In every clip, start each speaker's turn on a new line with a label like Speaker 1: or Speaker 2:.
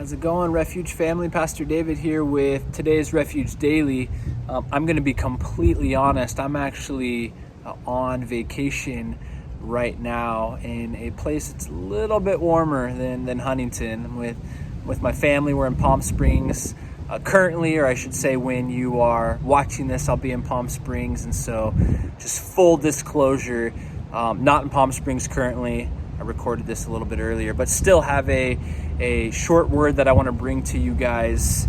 Speaker 1: How's it going, Refuge family? Pastor David here with today's Refuge Daily. I'm going to be completely honest. I'm actually on vacation right now in a place that's a little bit warmer than Huntington. With my family, we're in Palm Springs currently, or I should say when you are watching this, I'll be in Palm Springs. And so just full disclosure, not in Palm Springs currently. I recorded this a little bit earlier, but still have a short word that I want to bring to you guys.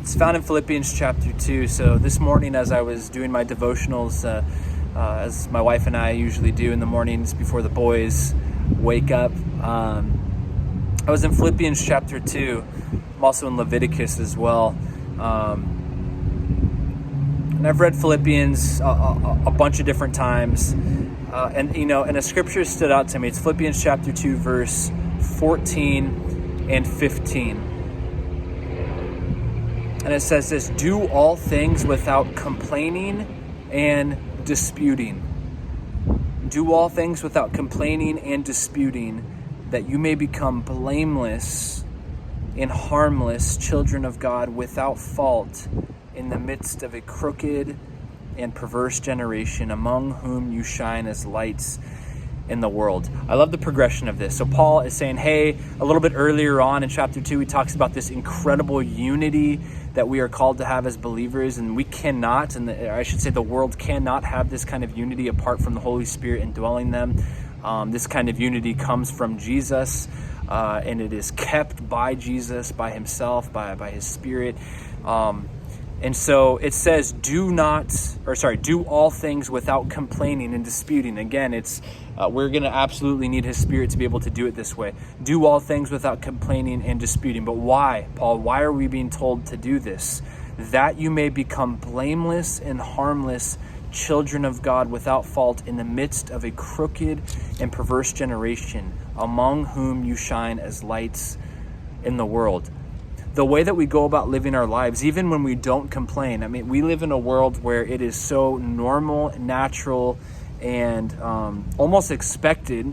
Speaker 1: It's found in Philippians Chapter 2. So this morning, as I was doing my devotionals, as my wife and I usually do in the mornings before the boys wake up, I was in Philippians Chapter 2. I'm also in Leviticus as well. And I've read Philippians a bunch of different times. And a scripture stood out to me. It's Philippians Chapter 2, verse 14 and 15. And it says this: do all things without complaining and disputing. Do all things without complaining and disputing, that you may become blameless and harmless children of God, without fault, in the midst of a crooked and perverse generation, among whom you shine as lights in the world. I love the progression of this. So Paul is saying, hey, a little bit earlier on in chapter 2, he talks about this incredible unity that we are called to have as believers, and we cannot, I should say the world cannot have this kind of unity apart from the Holy Spirit indwelling them. This kind of unity comes from Jesus, and it is kept by Jesus, by himself, by his Spirit. And so it says, do all things without complaining and disputing. Again, we're going to absolutely need his Spirit to be able to do it this way. Do all things without complaining and disputing. But why, Paul? Why are we being told to do this? That you may become blameless and harmless children of God, without fault, in the midst of a crooked and perverse generation, among whom you shine as lights in the world. The way that we go about living our lives, even when we don't complain. I mean, we live in a world where it is so normal, natural, and almost expected.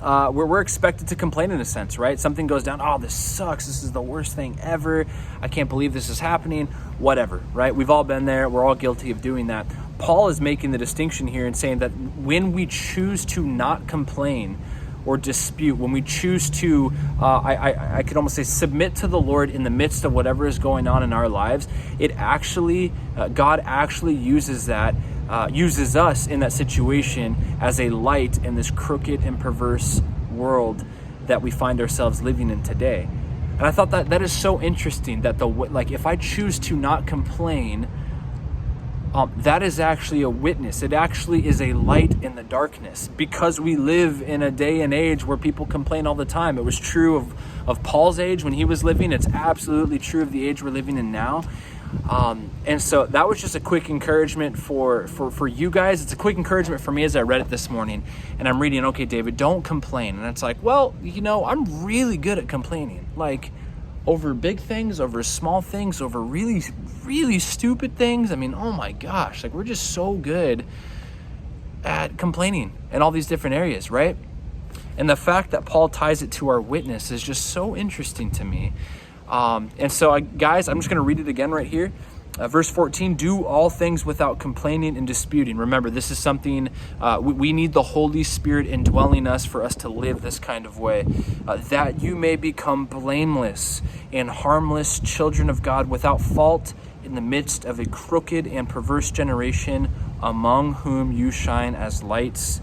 Speaker 1: We're expected to complain in a sense, right? Something goes down, oh, this sucks. This is the worst thing ever. I can't believe this is happening. Whatever, right? We've all been there. We're all guilty of doing that. Paul is making the distinction here and saying that when we choose to not complain or dispute, when we choose to, I could almost say, submit to the Lord in the midst of whatever is going on in our lives, God actually uses us in that situation as a light in this crooked and perverse world that we find ourselves living in today. And I thought that is so interesting, that if I choose to not complain, that is actually a witness. It actually is a light in the darkness, because we live in a day and age where people complain all the time. It was true of Paul's age when he was living. It's absolutely true of the age we're living in now. And so that was just a quick encouragement for you guys. It's a quick encouragement for me as I read it this morning. And I'm reading, okay, David, don't complain. And it's like, well, I'm really good at complaining. Like, over big things, over small things, over really, really stupid things. I mean, oh my gosh, we're just so good at complaining in all these different areas, right? And the fact that Paul ties it to our witness is just so interesting to me. And so, guys, I'm just going to read it again right here. Verse 14, do all things without complaining and disputing. Remember, this is something, we need the Holy Spirit indwelling us for us to live this kind of way. That you may become blameless and harmless children of God, without fault, in the midst of a crooked and perverse generation, among whom you shine as lights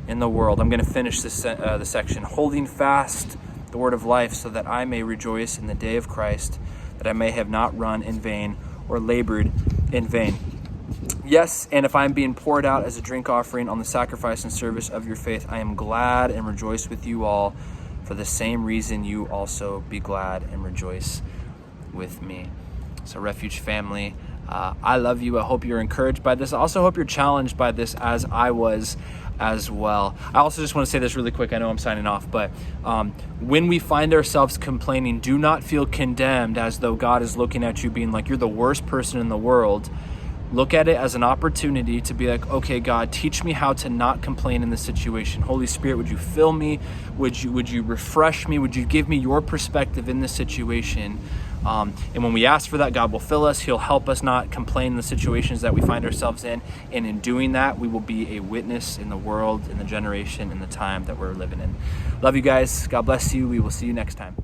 Speaker 1: in the world. I'm going to finish this the section. Holding fast the word of life, so that I may rejoice in the day of Christ, that I may have not run in vain or labored in vain. Yes, and if I am being poured out as a drink offering on the sacrifice and service of your faith, I am glad and rejoice with you all. For the same reason, you also be glad and rejoice with me. So, Refuge family, I love you. I hope you're encouraged by this. I also hope you're challenged by this, as I was as well. I also just want to say this really quick. I know I'm signing off, but when we find ourselves complaining, do not feel condemned as though God is looking at you being like you're the worst person in the world. Look at it as an opportunity to be like, okay, God, teach me how to not complain in this situation. Holy Spirit, would you fill me? Would you refresh me? Would you give me your perspective in this situation? And when we ask for that, God will fill us. He'll help us not complain in the situations that we find ourselves in. And in doing that, we will be a witness in the world, in the generation, in the time that we're living in. Love you guys. God bless you. We will see you next time.